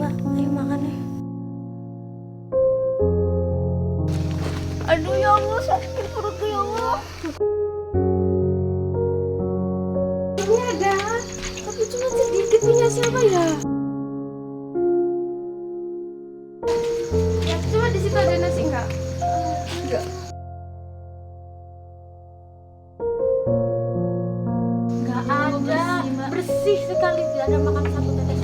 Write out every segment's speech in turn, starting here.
Ayo makan nih. Aduh ya Allah, sakit perutku ya Allah. Ini ada, tapi cuma sedikit, punya siapa ya? Ya, cuma di situ ada nasi enggak? Enggak. Enggak ada. Bersih sekali, tidak ada makan satu tetes.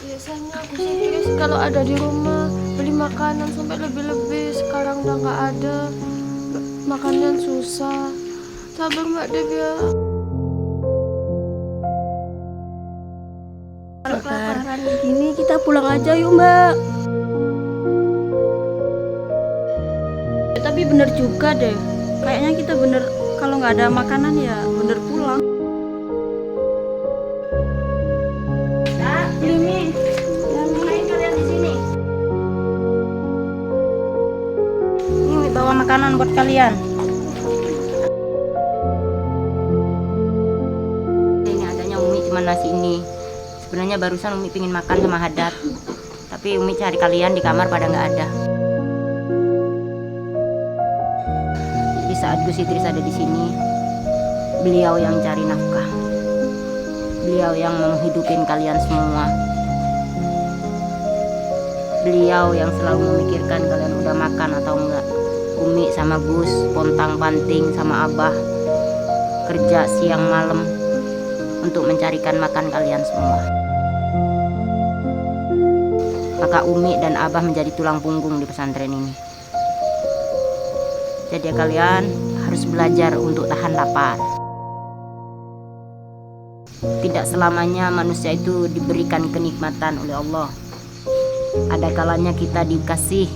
Biasanya aku serius kalau ada di rumah beli makanan sampai lebih-lebih. Sekarang udah nggak ada, makanan susah. Sabar Mbak Deb ya. Kalau kelaparan gini kita pulang aja yuk Mbak. Tapi bener juga deh, kayaknya kita bener kalau nggak ada makanan ya bener pulang. Mimi, ngapain kalian di sini? Ini bawa makanan buat kalian. Ini adanya Umi cuma nasi ini. Sebenarnya barusan Umi pingin makan sama Hadap, tapi Umi cari kalian di kamar pada nggak ada. Jadi saat Gus Idris ada di sini, beliau yang cari nafkah. Beliau yang menghidupin kalian semua. Beliau yang selalu memikirkan kalian udah makan atau enggak. Umi sama Gus pontang-panting sama Abah kerja siang malam untuk mencarikan makan kalian semua. Maka Umi dan Abah menjadi tulang punggung di pesantren ini. Jadi kalian harus belajar untuk tahan lapar. Tidak selamanya manusia itu diberikan kenikmatan oleh Allah. Ada kalanya kita dikasih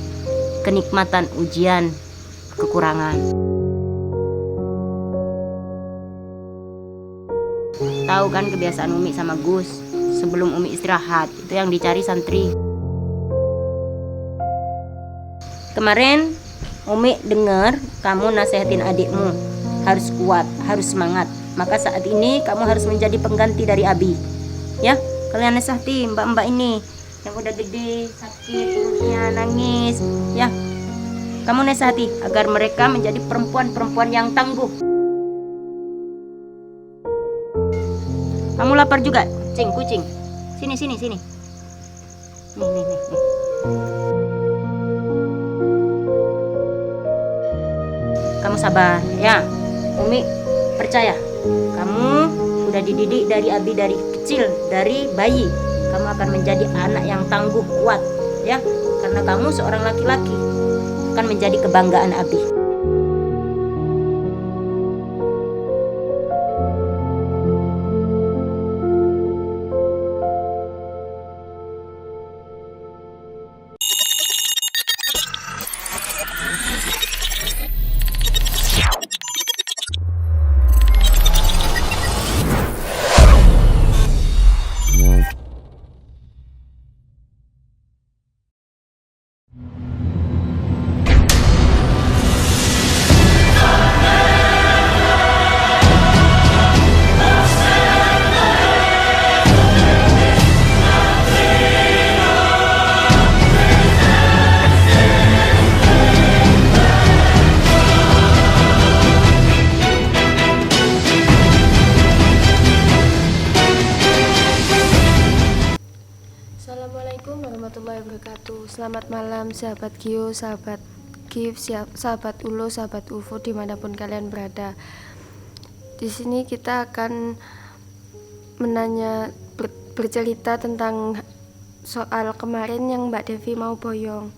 kenikmatan ujian, kekurangan. Tahu kan kebiasaan Umi sama Gus, sebelum Umi istirahat, itu yang dicari santri. Kemarin Umi dengar kamu nasihatin adikmu, harus kuat, harus semangat. Maka saat ini kamu harus menjadi pengganti dari Abi. Ya, kalian nasihati mbak-mbak ini yang udah gede, sakit, perutnya nangis. Ya, kamu nasihati agar mereka menjadi perempuan-perempuan yang tangguh. Kamu lapar juga, kucing. Sini. Nih. Kamu sabar, ya. Umi percaya. Kamu udah dididik dari Abi dari kecil, dari bayi. Kamu akan menjadi anak yang tangguh, kuat, ya. Karena kamu seorang laki-laki, akan menjadi kebanggaan Abi. Assalamualaikum warahmatullahi wabarakatuh. Selamat malam sahabat Gio, sahabat Gif, sahabat Ulo, sahabat UFO dimanapun kalian berada. Di sini kita akan bercerita tentang soal kemarin yang Mbak Devi mau boyong.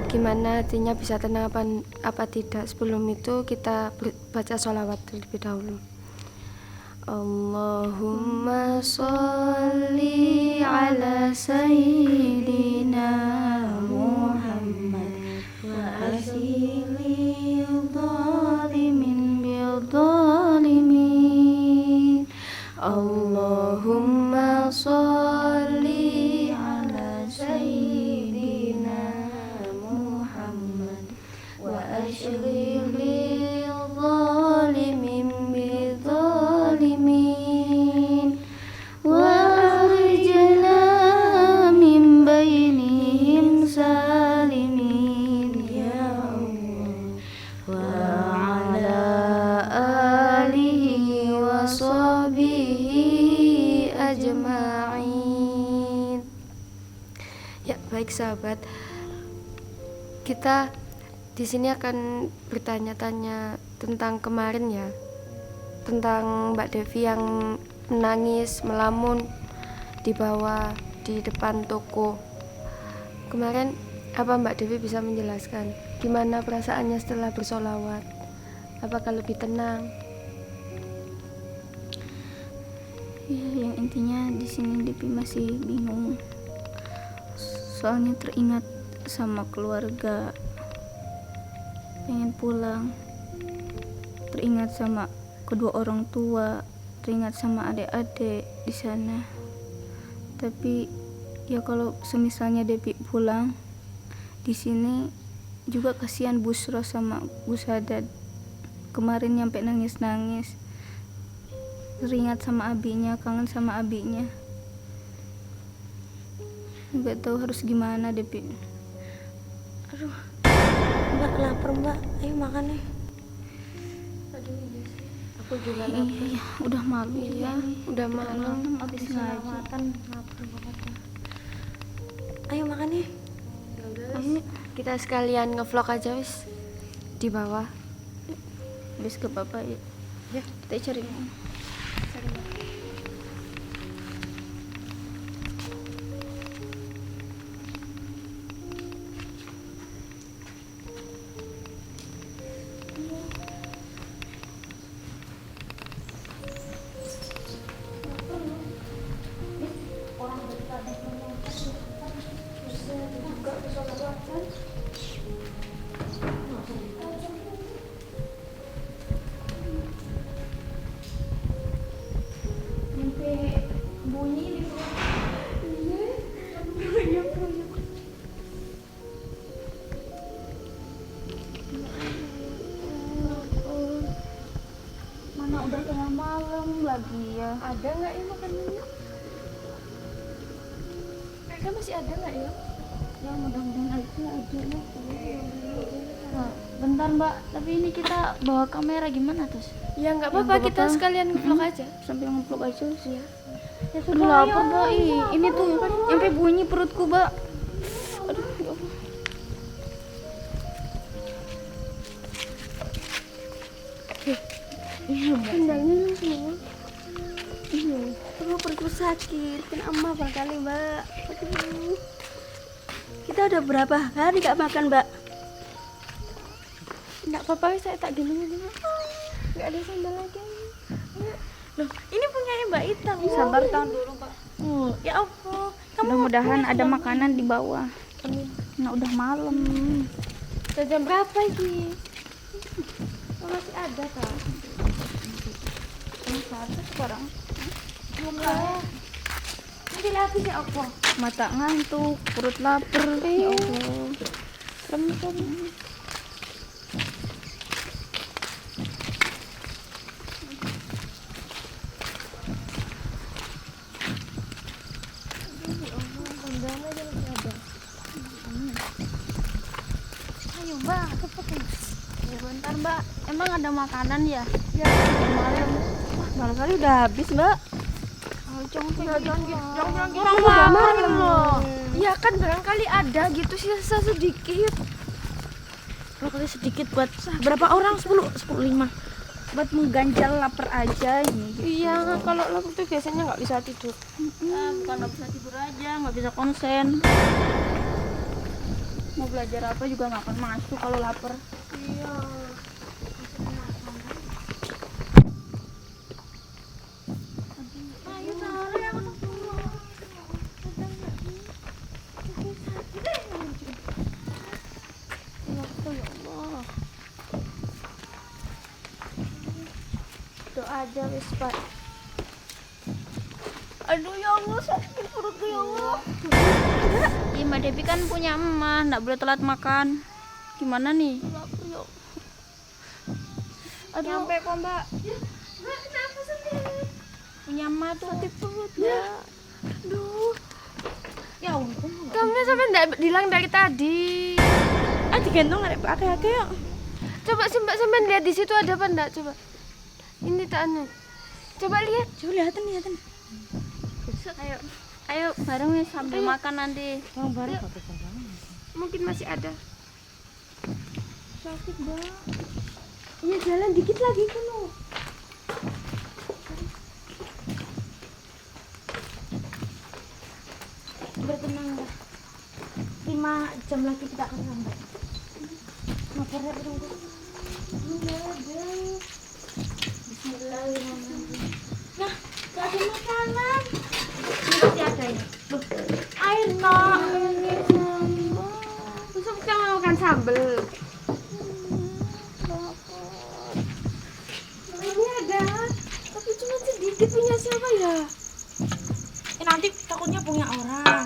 Gimana hatinya bisa tenang apa tidak. Sebelum itu kita baca sholawat terlebih dahulu. Allahumma sholli ala sayyidina Muhammad wa asili dhalimin bil dhalimin. Allahumma sholli ala sayyidina Muhammad wa asili dhalimin bil dhalimin. baik sahabat, kita di sini akan bertanya-tanya tentang kemarin ya, tentang Mbak Devi yang menangis, melamun di bawah di depan toko. Kemarin apa Mbak Devi bisa menjelaskan gimana perasaannya setelah bersolawat? Apakah lebih tenang? Ya, yang intinya di sini Devi masih bingung. Soalnya teringat sama keluarga, pengen pulang, teringat sama kedua orang tua, teringat sama adik-adik di sana. Tapi ya kalau semisalnya Devi pulang, di sini juga kasihan Busro sama Bu Sadad. Kemarin nyampe nangis-nangis, teringat sama abinya, kangen sama abinya. Nggak tahu harus gimana Devi. Aduh, Mbak lapar Mbak, ayo makan nih. Aduh iya sih, aku juga lapar. Iya, udah malam Iya, udah malam. habis Selawatan, lapar banget ya. Ayo makan nih. Ayo, Kita sekalian ngevlog aja wis di bawah. habis ke papa ya. Ya. Kita cari. Mana udah tengah malam lagi ya. Ada nggak ya makanannya? Kayaknya masih ada nggak ya? Ya mudah-mudahan aja ada ya. Nah, bentar Mbak, tapi ini kita bawa kamera gimana terus? Ya nggak apa-apa, nggak kita apa-apa. sekalian ngevlog aja. Sambil nge-vlog aja sih ya. Ya Aduh lapar Mbak, ini tuh sampai bunyi perutku Mbak. Aduh ya Allah. Iya Mbak. Kendalnya semua. Aduh, perutku sakit, kena emah kali Mbak. Aduh. Kita udah berapa hari gak makan Mbak? Nggak apa-apa, saya tak gini aja. Nggak ada sandal lagi. Loh, ini punya Mbak Ita. Sabar tahan dulu Mbak. Ya Allah, Mudah-mudahan ada makanan di bawah. Nah udah malam. Udah jam berapa ini? Oh, masih ada tak? Satu sekarang. Nanti lagi ya apa? Mata ngantuk, perut lapar. Ya Allah. Rem-rem. Ayo Mbak, cepet ya. Ya bentar Mbak, emang ada makanan ya? Ya, malam. Wah, barangkali udah habis Mbak. Oh, jangan Orang udah malam loh. Ya kan barangkali ada gitu, sisa sedikit. Barangkali sedikit buat berapa orang? 10, 5. buat mengganjal lapar aja ini. Iya, kalau lapar tuh biasanya nggak bisa tidur. Bukan nggak bisa tidur aja, nggak bisa konsen. Mau belajar apa juga nggak akan masuk kalau lapar. Iya. Doa aja wis Pak. Aduh ya Allah, sakit perutku ya Allah. Iya Mbak Devi kan punya emak, nggak boleh telat makan. Gimana nih? Aduh, Nyampe kok Mbak. punya emak tuh sakit perut ya. Aduh, Ya ampun. kamu sampai nggak bilang dari tadi. Digendong arek akeh-akeh yuk. Coba sih Mbak sampai lihat di situ ada apa enggak? Coba. Ini tak anu. Coba lihat. Coba lihatin. Ayo, Ayo bareng nih sambil makan nanti. Mungkin masih ada. Sakit Mbak. Iya jalan dikit lagi kuno. Bertenang Mbak. 5 jam lagi kita akan sampai. Lapar ya tunggu. Bismillahirrahmanirrahim. Nah, gak ada makanan. Ini masih ada ini. Loh, air nok. Terus kita mau makan sambel. Ini ada, tapi cuma sedikit, punya siapa ya? Nanti takutnya punya orang.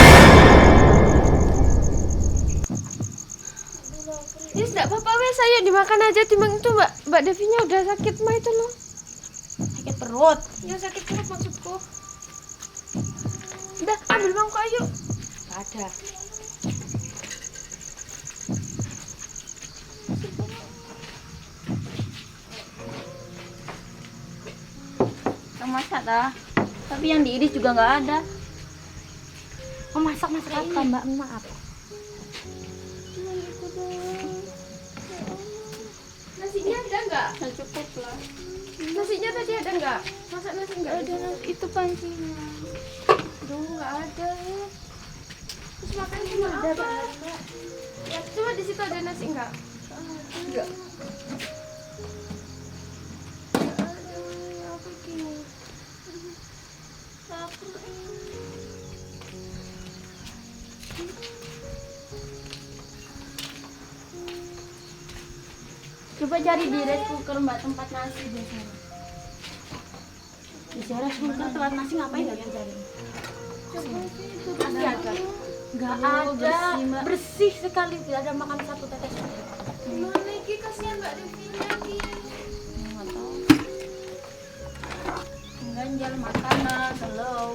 Yes, enggak apa-apa wes, ayo dimakan aja. Timbang itu Mbak Devinya udah sakit mah itu loh. Sakit perut. Ya sakit perut maksudku. Udah, ambil mangkok ayo. Gak ada. Kita masak dah. Tapi yang diiris juga nggak ada. Oh, masak apa Mbak? Maaf. Nasinya ada enggak? Udah cukup lah. Nasinya tadi ada enggak? Masak nasi enggak ada? Itu pancinya. Aduh, enggak ada. Terus makan cuma apa? Ya, coba di situ ada nasi enggak? Enggak. Apa gini? Coba cari di rice cooker Mbak, tempat nasi biasanya. Di rice cooker tempat nasi ngapain gak cari? Pasti ada. Gak Oh, ada. bersih, Mbak. Bersih sekali. Tidak ada makan satu tetes. Mana iki kasihan Mbak Devinya iki. Nggak tahu. Ganjal makanan, slow.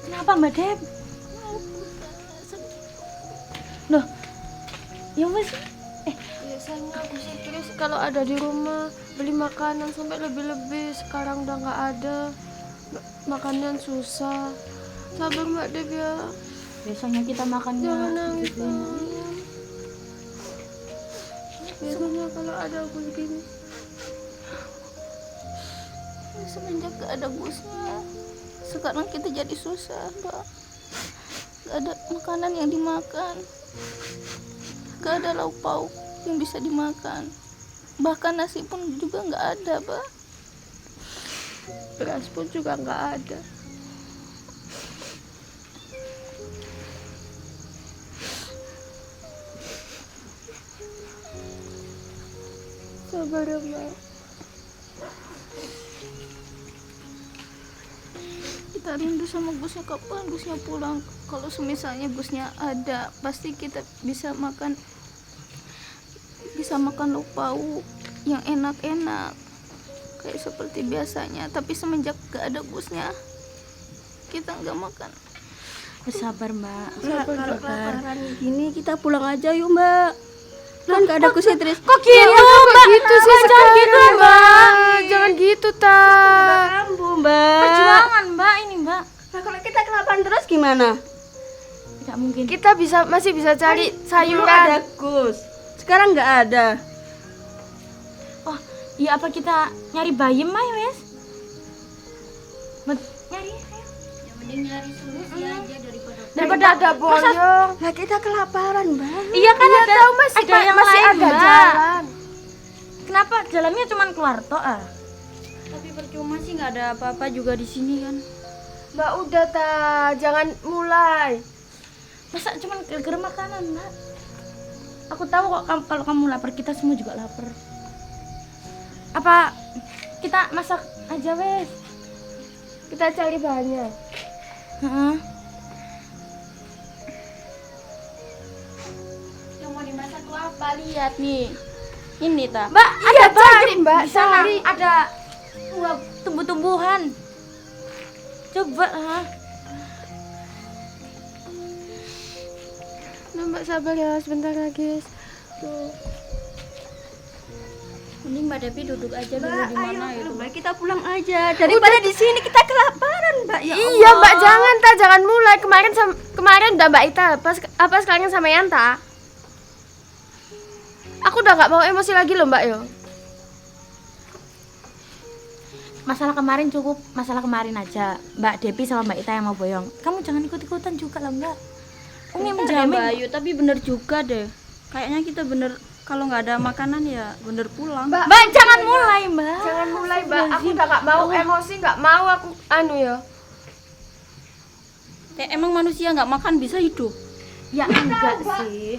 Kenapa Mbak Dep? Loh, ya wes. Biasanya aku sih terus kalau ada di rumah beli makanan sampai lebih-lebih, sekarang udah nggak ada. Makanan susah. Sabar Mbak Dep ya. Biasanya kita makannya Jangan nangis. gitu. Biasanya kalau ada aku begini. Semenjak gak ada busnya, sekarang kita jadi susah, Mbak. Gak ada makanan yang dimakan, gak ada lauk pauk yang bisa dimakan, bahkan nasi pun juga gak ada, Mbak. Beras pun juga nggak ada. Sabar ya Mbak. Kita rindu sama Gusnya, kapan Gusnya pulang. Kalau semisalnya Gusnya ada, pasti kita bisa makan lauk pauk yang enak-enak kayak seperti biasanya. Tapi semenjak gak ada Gusnya, kita nggak makan. Bersabar Mbak. Sabar. Kelaparan gini kita pulang aja yuk Mbak. Kan gak ada kusitris. Kok gitu Mbak? Gitu sih jangan gitu Mbak. Jangan gitu ta. Kambuh Mbak. Perjuangan, Mbak, ini, Mbak. Nah kalau kita kelaparan terus gimana? Tidak mungkin. Kita masih bisa cari Dulu ada sayuran. Gus. Sekarang nggak ada. Oh, iya apa kita nyari bayam mah ya, Wes? Nyari ayo. Yang mending nyari solusi aja Daripada ada boyong. Nah kita kelaparan Mbak. Iya kan ada Tahu masih ada yang masih lain, ada Mbak. jalan. Kenapa jalannya cuma keluar toh? Tapi percuma sih, nggak ada apa-apa juga di sini kan. Mbak udah ta, jangan mulai. Masa cuma gara-gara makanan, Mbak? Aku tahu kok kalau kamu lapar, kita semua juga lapar. Apa kita masak aja, Wes? Kita cari bahannya. Heeh. Yang mau dimasak tuh apa? Lihat nih. Ini ta. Mbak, ada Cari Mbak, di sana cari. ada tumbuh-tumbuhan. Coba lah. Nah, Mbak sabar ya, sebentar lagi. Tuh. Mending Mbak Devi duduk aja dulu Mbak, di ayo mana itu. Mbak, kita pulang aja daripada di sini kita kelaparan, Mbak. Ya Iya Allah. Mbak, jangan mulai. Kemarin udah Mbak Ita, apa sekarang sama Yanta. Aku udah nggak mau emosi lagi loh Mbak yo. Masalah kemarin cukup, masalah kemarin aja. Mbak Devi sama Mbak Ita yang mau boyong. Kamu jangan ikut-ikutan juga lah Mbak. Umi Bentar ya, menjamin. Mbak Ayu, tapi bener juga deh. Kayaknya kita bener kalau nggak ada makanan ya bener pulang. Mbak jangan mulai Mbak. Jangan mulai Mbak, aku udah nggak mau emosi, nggak mau aku ya. Emang manusia nggak makan bisa hidup? Ya enggak sih.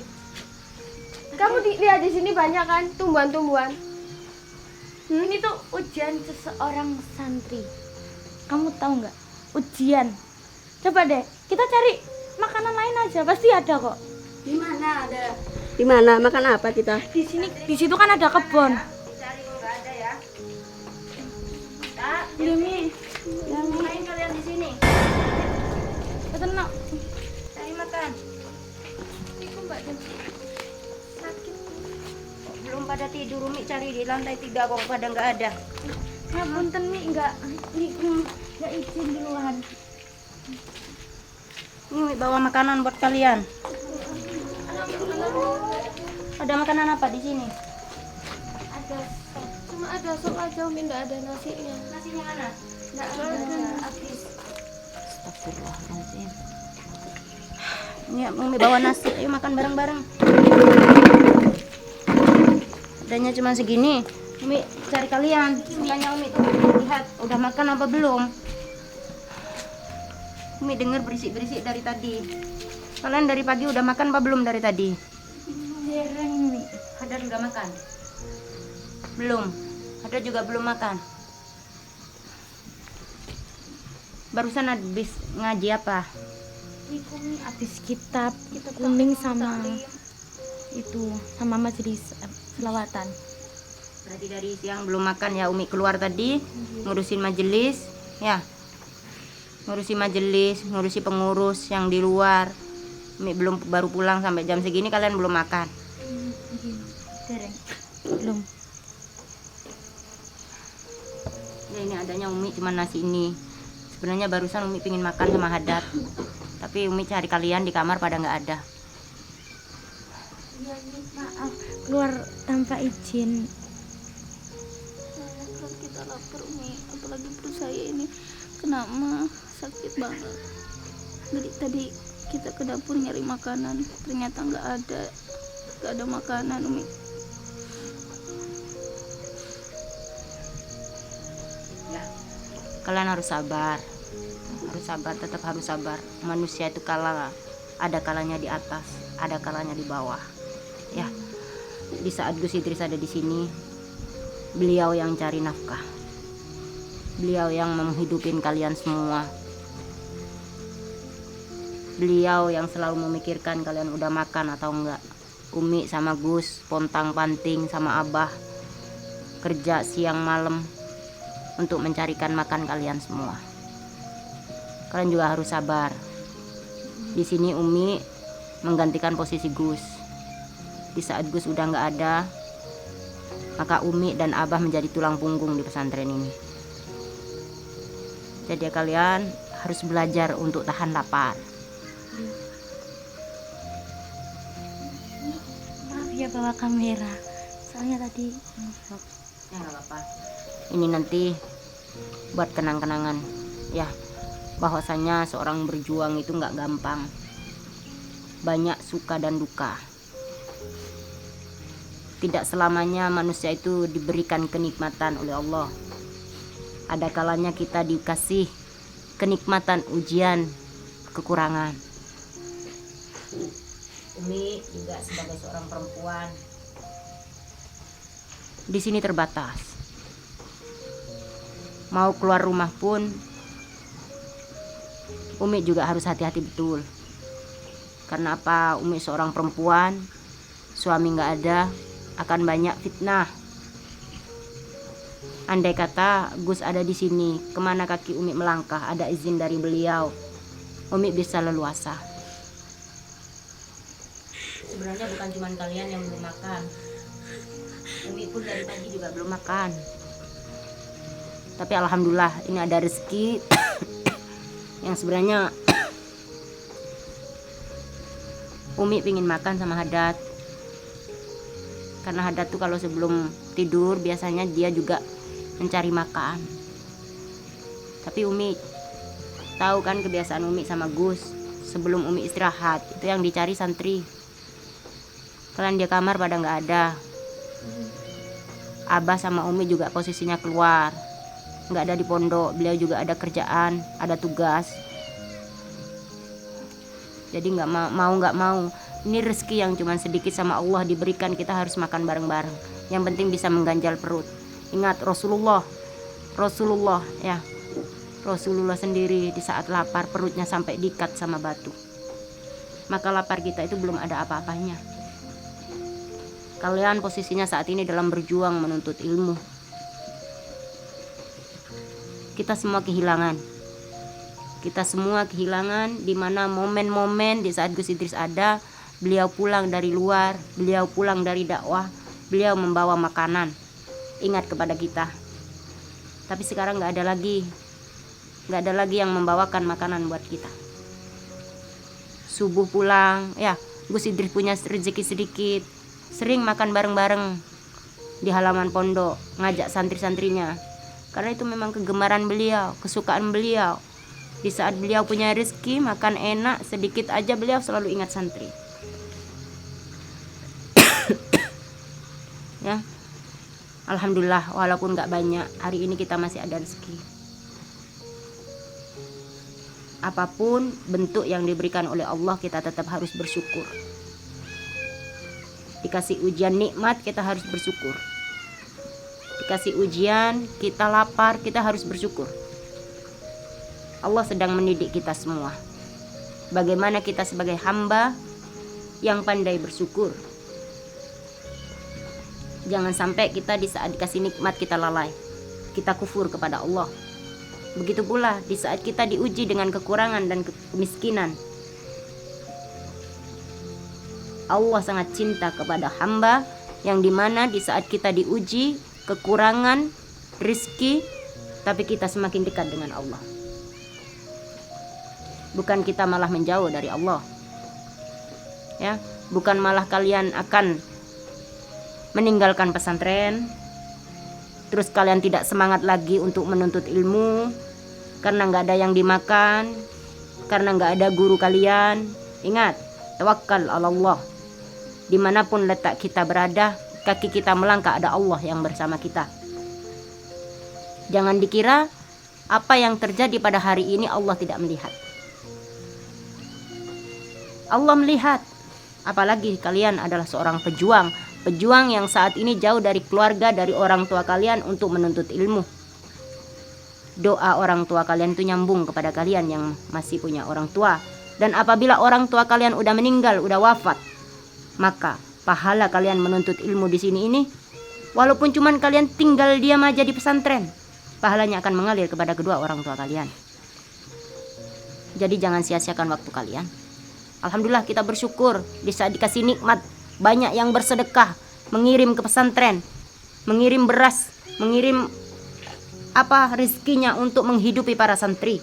Kamu lihat di sini banyak kan tumbuhan-tumbuhan. Ini tuh ujian seseorang santri. Kamu tahu nggak? Ujian. Coba deh, kita cari makanan lain aja, pasti ada kok. Di mana ada? Di mana? Makan apa kita? Di sini, di situ kan ada kebun. Demi, ngapain kalian di sini? Tenang. Cari makan. Belum pada tidur, Umi cari di lantai 3 kok pada nggak ada. Ya punten Mi, enggak izin duluan. Ini Umi bawa makanan buat kalian. Ada makanan apa di sini? Ada sop. Cuma ada sop aja Umi, nggak ada nasinya. Nasinya mana? Nggak ada. Habis. Astagfirullahaladzim. Ini Umi bawa nasi, ayo makan bareng-bareng. Adanya cuma segini. Umi cari kalian. Semuanya Umi tuh lihat udah makan apa belum. Umi dengar berisik-berisik dari tadi. Kalian dari pagi udah makan apa belum dari tadi? Dereng Mi. Hadar udah makan? Belum. Hadar juga belum makan. Barusan habis ngaji apa? Iku Mi habis kitab kuning sama itu sama majelis selawatan. Berarti dari siang belum makan ya. Umi keluar tadi ngurusin majelis ya. Ngurusi majelis, ngurusi pengurus yang di luar. Umi baru pulang sampai jam segini kalian belum makan. Dereng. Belum. Ya ini adanya Umi cuma nasi ini. Sebenarnya barusan Umi pingin makan sama Hadat. Tapi Umi cari kalian di kamar pada nggak ada. Ya, maaf keluar tanpa izin. Kalau kita lapar Umi, apalagi perut saya ini kena mah sakit banget. Jadi tadi kita ke dapur nyari makanan, ternyata nggak ada makanan Umi. Kalian harus sabar, tetap harus sabar. Manusia itu ada kalanya di atas, ada kalanya di bawah. Ya, di saat Gus Idris ada di sini, beliau yang cari nafkah, beliau yang menghidupin kalian semua, beliau yang selalu memikirkan kalian udah makan atau enggak. Umi sama Gus pontang-panting sama Abah kerja siang malam untuk mencarikan makan kalian semua. Kalian juga harus sabar. Di sini Umi menggantikan posisi Gus. Di saat Gus udah nggak ada, maka Umi dan Abah menjadi tulang punggung di pesantren ini. Jadi kalian harus belajar untuk tahan lapar. Maaf ya bawa kamera. Soalnya tadi Ya nggak apa-apa. Ini nanti buat kenang-kenangan ya, bahwasanya seorang berjuang itu nggak gampang, banyak suka dan duka. Tidak selamanya manusia itu diberikan kenikmatan oleh Allah. Ada kalanya kita dikasih kenikmatan ujian kekurangan. Umi juga sebagai seorang perempuan di sini terbatas. Mau keluar rumah pun Umi juga harus hati-hati betul. Karena apa? Umi seorang perempuan, suami nggak ada, akan banyak fitnah. Andai kata Gus ada di sini, kemana kaki Umi melangkah, ada izin dari beliau, Umi bisa leluasa. Sebenarnya bukan cuma kalian yang belum makan, Umi pun dari pagi juga belum makan. Tapi alhamdulillah ini ada rezeki yang sebenarnya Umi pingin makan sama Hadat. Karena Hadat tuh kalau sebelum tidur biasanya dia juga mencari makan. Tapi Umi tahu kan kebiasaan Umi sama Gus, sebelum Umi istirahat itu yang dicari santri. Kalian di kamar pada nggak ada. Abah sama Umi juga posisinya keluar, nggak ada di pondok. Beliau juga ada kerjaan, ada tugas. Jadi nggak mau ini rezeki yang cuman sedikit sama Allah diberikan, kita harus makan bareng-bareng. Yang penting bisa mengganjal perut. Ingat Rasulullah ya, Rasulullah sendiri di saat lapar perutnya sampai diikat sama batu. Maka lapar kita itu belum ada apa-apanya. Kalian posisinya saat ini dalam berjuang menuntut ilmu. Kita semua kehilangan. Di mana momen-momen di saat Gus Idris ada, beliau pulang dari luar, beliau pulang dari dakwah, beliau membawa makanan, ingat kepada kita. Tapi sekarang nggak ada lagi yang membawakan makanan buat kita. Subuh pulang, ya Gus Idris punya rezeki sedikit, sering makan bareng-bareng di halaman pondok, ngajak santri-santrinya. Karena itu memang kegemaran beliau, kesukaan beliau. Di saat beliau punya rezeki, makan enak, sedikit aja beliau selalu ingat santri. Ya, alhamdulillah walaupun nggak banyak, hari ini kita masih ada rezeki. Apapun bentuk yang diberikan oleh Allah, kita tetap harus bersyukur. Dikasih ujian nikmat, kita harus bersyukur. Dikasih ujian, kita lapar, kita harus bersyukur. Allah sedang mendidik kita semua. Bagaimana kita sebagai hamba yang pandai bersyukur. Jangan sampai kita di saat dikasih nikmat kita lalai, kita kufur kepada Allah. Begitu pula di saat kita diuji dengan kekurangan dan kemiskinan. Allah sangat cinta kepada hamba yang dimana di saat kita diuji kekurangan rizki, tapi kita semakin dekat dengan Allah. Bukan kita malah menjauh dari Allah, ya, bukan malah kalian akan meninggalkan pesantren, terus kalian tidak semangat lagi untuk menuntut ilmu karena nggak ada yang dimakan, karena nggak ada guru kalian. Ingat, tawakkal ala Allah. Dimanapun letak kita berada, kaki kita melangkah, ada Allah yang bersama kita. Jangan dikira apa yang terjadi pada hari ini Allah tidak melihat. Allah melihat. Apalagi kalian adalah seorang pejuang yang saat ini jauh dari keluarga, dari orang tua kalian untuk menuntut ilmu. Doa orang tua kalian itu nyambung kepada kalian yang masih punya orang tua. Dan apabila orang tua kalian udah meninggal, udah wafat, maka pahala kalian menuntut ilmu di sini ini, walaupun cuman kalian tinggal diam aja di pesantren, pahalanya akan mengalir kepada kedua orang tua kalian. Jadi jangan sia-siakan waktu kalian. Alhamdulillah kita bersyukur di saat dikasih nikmat, banyak yang bersedekah, mengirim ke pesantren, mengirim beras, mengirim rezekinya untuk menghidupi para santri.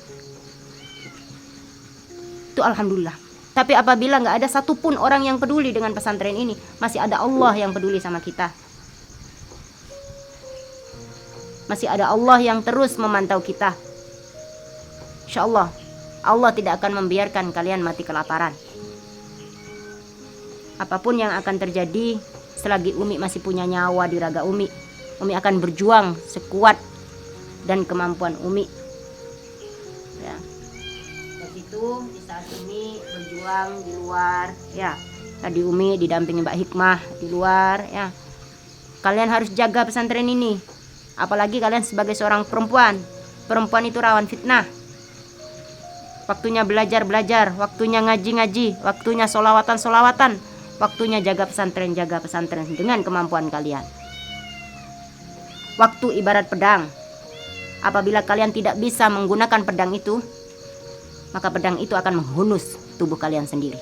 Itu alhamdulillah. Tapi apabila nggak ada satupun orang yang peduli dengan pesantren ini, masih ada Allah yang peduli sama kita. Masih ada Allah yang terus memantau kita. Insya Allah, Allah tidak akan membiarkan kalian mati kelaparan. Apapun yang akan terjadi, selagi Umi masih punya nyawa di raga Umi akan berjuang sekuat dan kemampuan Umi. Ya. Dan itu di saat ini berjuang di luar, ya. Tadi Umi didampingi Mbak Hikmah di luar, ya. Kalian harus jaga pesantren ini. Apalagi kalian sebagai seorang perempuan. Perempuan itu rawan fitnah. Waktunya belajar, waktunya ngaji, waktunya solawatan, waktunya jaga pesantren dengan kemampuan kalian. Waktu ibarat pedang. Apabila kalian tidak bisa menggunakan pedang itu, maka pedang itu akan menghunus tubuh kalian sendiri.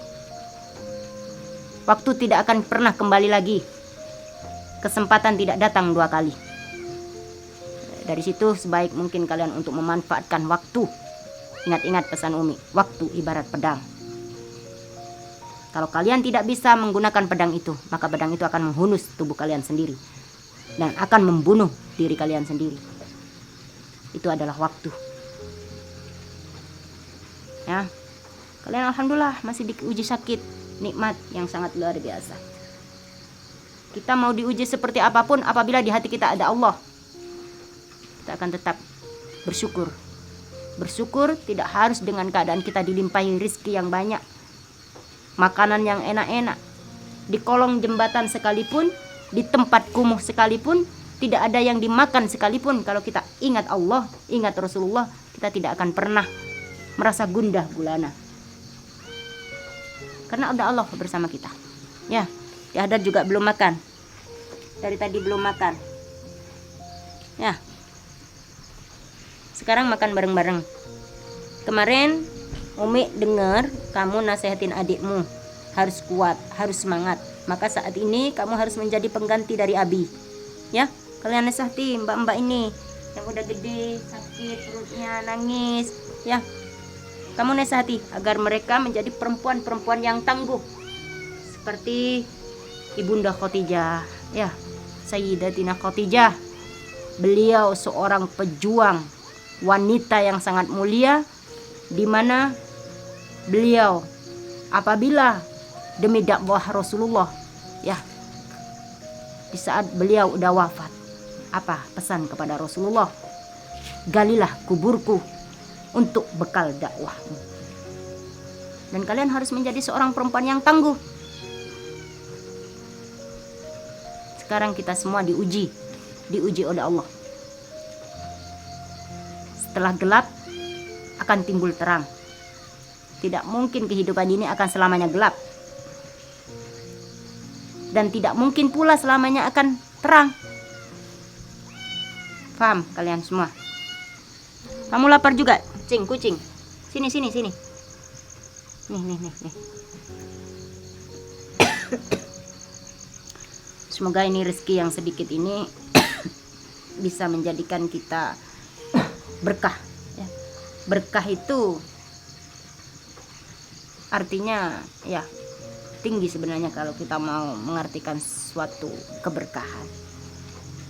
Waktu tidak akan pernah kembali lagi. Kesempatan tidak datang 2 kali. Dari situ sebaik mungkin kalian untuk memanfaatkan waktu. Ingat-ingat pesan Umi, waktu ibarat pedang. Kalau kalian tidak bisa menggunakan pedang itu, maka pedang itu akan menghunus tubuh kalian sendiri dan akan membunuh diri kalian sendiri. Itu adalah waktu. Ya, kalian alhamdulillah masih diuji sakit, nikmat yang sangat luar biasa. Kita mau diuji seperti apapun, apabila di hati kita ada Allah, kita akan tetap bersyukur. Bersyukur tidak harus dengan keadaan kita dilimpahi rizki yang banyak, makanan yang enak-enak, di kolong jembatan sekalipun, di tempat kumuh sekalipun, tidak ada yang dimakan sekalipun. Kalau kita ingat Allah, ingat Rasulullah, kita tidak akan pernah merasa gundah gulana, karena ada Allah bersama kita. Ya, di Haddad juga belum makan, dari tadi belum makan. Ya, sekarang makan bareng-bareng. Kemarin Umi dengar kamu nasehatin adikmu harus kuat, harus semangat. Maka saat ini kamu harus menjadi pengganti dari Abi. Ya, kalian nasihati mbak-mbak ini yang udah gede, sakit perutnya, nangis. Ya, kamu nasihati agar mereka menjadi perempuan-perempuan yang tangguh, seperti Ibunda Khadijah. Ya, Sayyidatina Khadijah. Beliau seorang pejuang, wanita yang sangat mulia, di mana beliau apabila demi dakwah Rasulullah, ya, di saat beliau udah wafat, apa pesan kepada Rasulullah? Galilah kuburku untuk bekal dakwahmu. Dan kalian harus menjadi seorang perempuan yang tangguh. Sekarang kita semua diuji oleh Allah. Setelah gelap akan timbul terang. Tidak mungkin kehidupan ini akan selamanya gelap, dan tidak mungkin pula selamanya akan terang. Paham kalian semua? Kamu lapar juga? Kucing. Sini. Nih. Semoga ini rezeki yang sedikit ini bisa menjadikan kita berkah. Ya. Berkah itu artinya ya tinggi sebenarnya kalau kita mau mengartikan suatu keberkahan.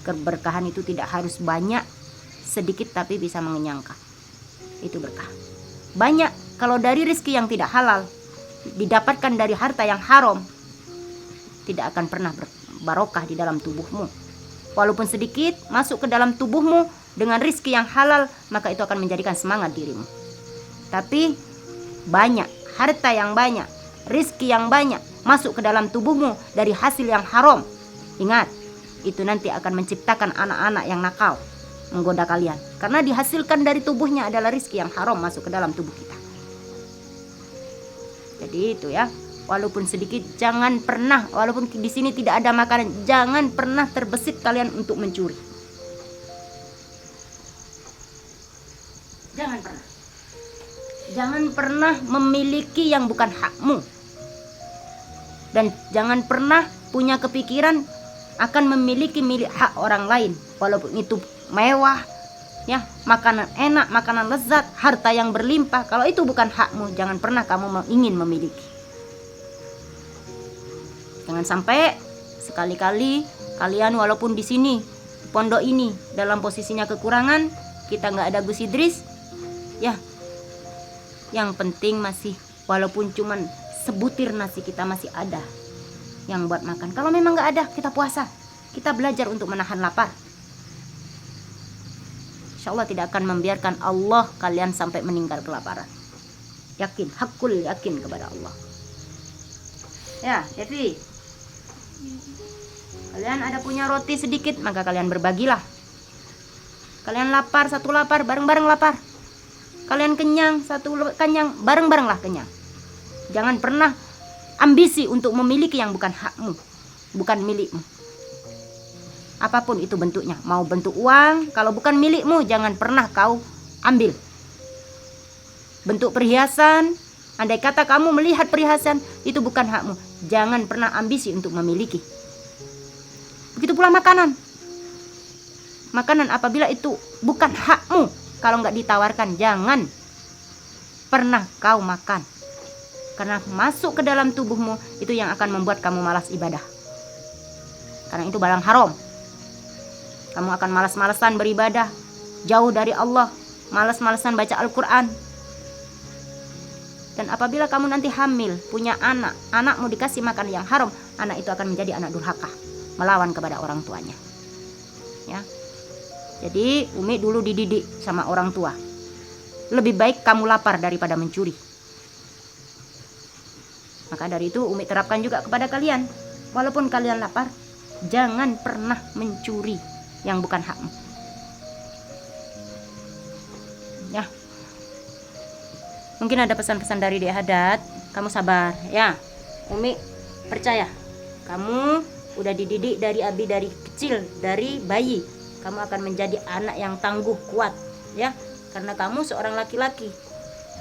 Keberkahan itu tidak harus banyak, sedikit tapi bisa mengenyangkan. Itu berkah. Banyak kalau dari rezeki yang tidak halal, didapatkan dari harta yang haram, tidak akan pernah barokah di dalam tubuhmu. Walaupun sedikit masuk ke dalam tubuhmu dengan rezeki yang halal, maka itu akan menjadikan semangat dirimu. Tapi banyak, harta yang banyak, rezeki yang banyak masuk ke dalam tubuhmu dari hasil yang haram, ingat, itu nanti akan menciptakan anak-anak yang nakal, menggoda kalian. Karena dihasilkan dari tubuhnya adalah rezeki yang haram masuk ke dalam tubuh kita. Jadi itu ya, walaupun sedikit jangan pernah, walaupun di sini tidak ada makanan, jangan pernah terbesit kalian untuk mencuri. Jangan pernah memiliki yang bukan hakmu. Dan jangan pernah punya kepikiran akan memiliki milik hak orang lain, walaupun itu mewah, ya, makanan enak, makanan lezat, harta yang berlimpah. Kalau itu bukan hakmu, jangan pernah kamu ingin memiliki. Jangan sampai sekali-kali kalian walaupun di sini pondok ini dalam posisinya kekurangan, kita nggak ada Gus Idris, ya, yang penting masih walaupun cuman sebutir nasi kita masih ada yang buat makan. Kalau memang nggak ada, kita puasa, kita belajar untuk menahan lapar. Insya Allah tidak akan membiarkan Allah kalian sampai meninggal kelaparan. Yakin, hakul yakin kepada Allah. Ya, Devi, kalian ada punya roti sedikit, maka kalian berbagilah. Kalian lapar, satu lapar, bareng-bareng lapar. Kalian kenyang, satu kenyang, bareng-barenglah kenyang. Jangan pernah ambisi untuk memiliki yang bukan hakmu, bukan milikmu. apapun itu bentuknya, mau bentuk uang, kalau bukan milikmu jangan pernah kau ambil. Bentuk perhiasan, andai kata kamu melihat perhiasan itu bukan hakmu, jangan pernah ambisi untuk memiliki. Begitu pula makanan. Makanan apabila itu bukan hakmu, kalau nggak ditawarkan jangan pernah kau makan. Karena masuk ke dalam tubuhmu itu yang akan membuat kamu malas ibadah. Karena itu barang haram. Kamu akan malas-malasan beribadah, jauh dari Allah, malas-malasan baca Al-Quran. Dan apabila kamu nanti hamil, punya anak, anakmu dikasih makan yang haram, anak itu akan menjadi anak durhaka, melawan kepada orang tuanya. Ya. Jadi Umi dulu dididik sama orang tua, lebih baik kamu lapar daripada mencuri. Maka dari itu Umi terapkan juga kepada kalian, walaupun kalian lapar, jangan pernah mencuri yang bukan hakmu. Ya. Mungkin ada pesan-pesan dari Dek Hadat, kamu sabar ya. Umi percaya kamu udah dididik dari Abi dari kecil, dari bayi. Kamu akan menjadi anak yang tangguh, kuat ya. Karena kamu seorang laki-laki,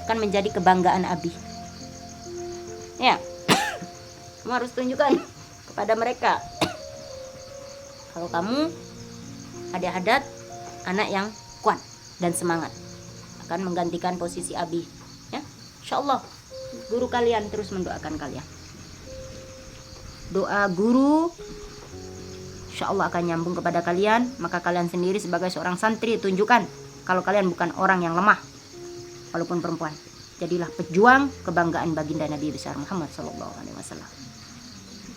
akan menjadi kebanggaan Abi. Ya. Kamu harus tunjukkan kepada mereka kalau kamu Adik Hadat anak yang kuat dan semangat, akan menggantikan posisi Abi ya. Insyaallah guru kalian terus mendoakan kalian. Doa guru insyaallah akan nyambung kepada kalian. Maka kalian sendiri sebagai seorang santri tunjukkan kalau kalian bukan orang yang lemah, walaupun perempuan. Jadilah pejuang kebanggaan baginda Nabi besar Muhammad SAW.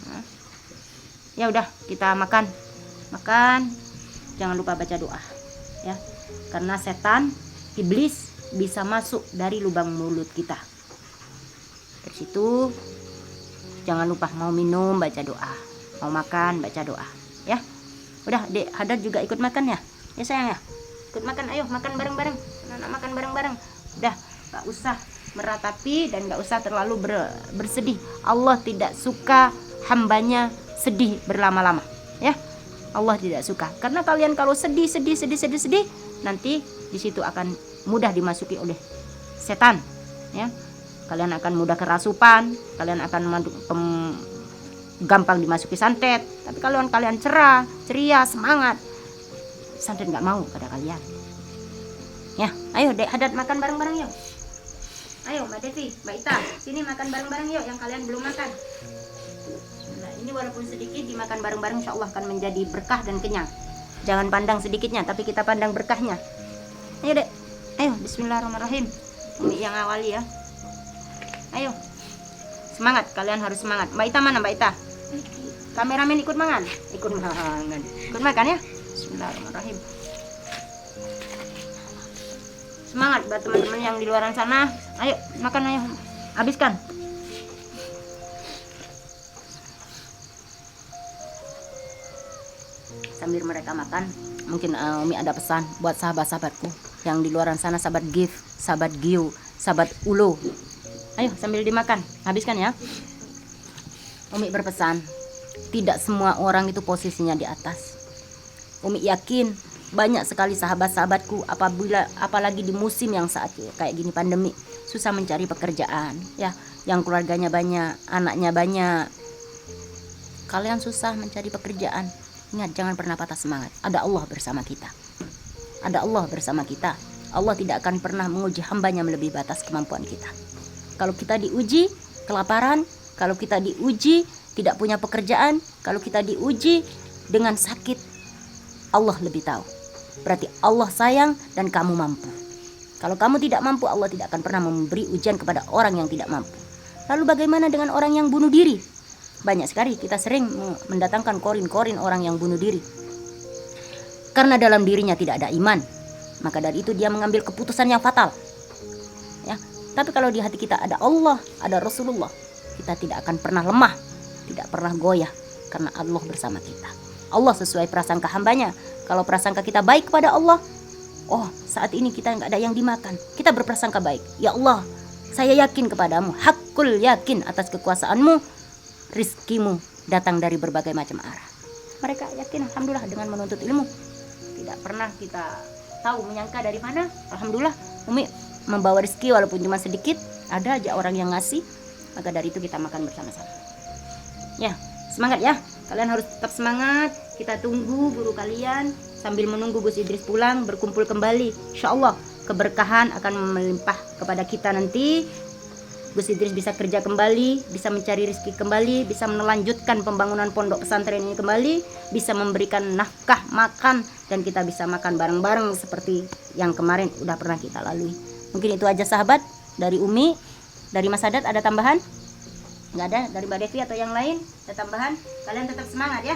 Nah, ya udah, kita makan. Jangan lupa baca doa ya. Karena setan, iblis bisa masuk dari lubang mulut kita. Dari situ jangan lupa mau minum baca doa, mau makan baca doa ya. Udah, Dek Hadat juga ikut makan ya. Ya sayang ya. Ikut makan, ayo makan bareng-bareng. Anak makan bareng-bareng. Udah, gak usah meratapi dan gak usah terlalu bersedih. Allah tidak suka hambanya sedih berlama-lama ya. Allah tidak suka. Karena kalian kalau sedih, nanti di situ akan mudah dimasuki oleh setan ya. Kalian akan mudah kerasupan, kalian akan gampang dimasuki santet. Tapi kalau kalian cerah, ceria, semangat, santet nggak mau pada kalian ya. Ayo Dek Hadat makan bareng-bareng yuk. Ayo Mbak Devi, Mbak Ita, sini makan bareng-bareng yuk yang kalian belum makan. Nah, ini walaupun sedikit dimakan bareng-bareng insyaallah akan menjadi berkah dan kenyang. Jangan pandang sedikitnya, tapi kita pandang berkahnya. Ayo Dek, ayo bismillahirrahmanirrahim. Umi yang awali ya. Ayo, semangat, kalian harus semangat. Mbak Ita mana Mbak Ita? Kameramen ikut makan? Ikut makan ya. Bismillahirrahmanirrahim. Semangat buat teman-teman yang di luar sana. Ayo makan, ayo habiskan. Sambil mereka makan, mungkin Umi ada pesan buat sahabat-sahabatku yang di luar sana, sahabat Gif, sahabat Giu, sahabat Ulo. Ayo sambil dimakan, habiskan ya. Umi berpesan, tidak semua orang itu posisinya di atas. Umi yakin banyak sekali sahabat-sahabatku apalagi di musim yang saat kayak gini pandemi, susah mencari pekerjaan ya, yang keluarganya banyak, anaknya banyak. Kalian susah mencari pekerjaan. Ingat, jangan pernah patah semangat. Ada Allah bersama kita. Ada Allah bersama kita. Allah tidak akan pernah menguji hambanya melebihi batas kemampuan kita. Kalau kita diuji kelaparan, kalau kita diuji tidak punya pekerjaan, kalau kita diuji dengan sakit, Allah lebih tahu. Berarti Allah sayang dan kamu mampu. Kalau kamu tidak mampu, Allah tidak akan pernah memberi ujian kepada orang yang tidak mampu. Lalu bagaimana dengan orang yang bunuh diri? Banyak sekali kita sering mendatangkan korin-korin orang yang bunuh diri. Karena dalam dirinya tidak ada iman. Maka dari itu dia mengambil keputusan yang fatal. Ya. Tapi kalau di hati kita ada Allah, ada Rasulullah, kita tidak akan pernah lemah, tidak pernah goyah, karena Allah bersama kita. Allah sesuai prasangka hambanya. Kalau prasangka kita baik kepada Allah, oh saat ini kita nggak ada yang dimakan, kita berprasangka baik. Ya Allah, saya yakin kepadamu, hakul yakin atas kekuasaanmu, rizkimu datang dari berbagai macam arah. mereka yakin alhamdulillah dengan menuntut ilmu. Tidak pernah kita tahu menyangka dari mana. Alhamdulillah Umi membawa rezeki walaupun cuma sedikit, ada aja orang yang ngasih, maka dari itu kita makan bersama-sama. Ya, semangat ya, kalian harus tetap semangat. Kita tunggu guru kalian sambil menunggu Gus Idris pulang, berkumpul kembali. Insya Allah keberkahan akan melimpah kepada kita nanti. Gus Idris bisa kerja kembali, bisa mencari rezeki kembali, bisa melanjutkan pembangunan pondok pesantren ini kembali, bisa memberikan nafkah makan, dan kita bisa makan bareng-bareng seperti yang kemarin udah pernah kita lalui. Mungkin itu aja sahabat dari Umi. Dari Mas Sadat ada tambahan? Nggak ada? Dari Mbak Devi atau yang lain ada tambahan? Kalian tetap semangat ya,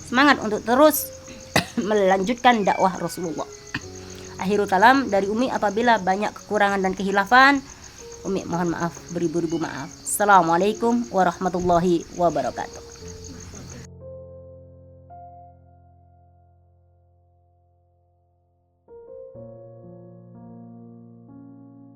semangat untuk terus melanjutkan dakwah Rasulullah. Akhirul kalam dari Umi, apabila banyak kekurangan dan kehilafan, Umi mohon maaf beribu-ribu maaf. Assalamualaikum warahmatullahi wabarakatuh.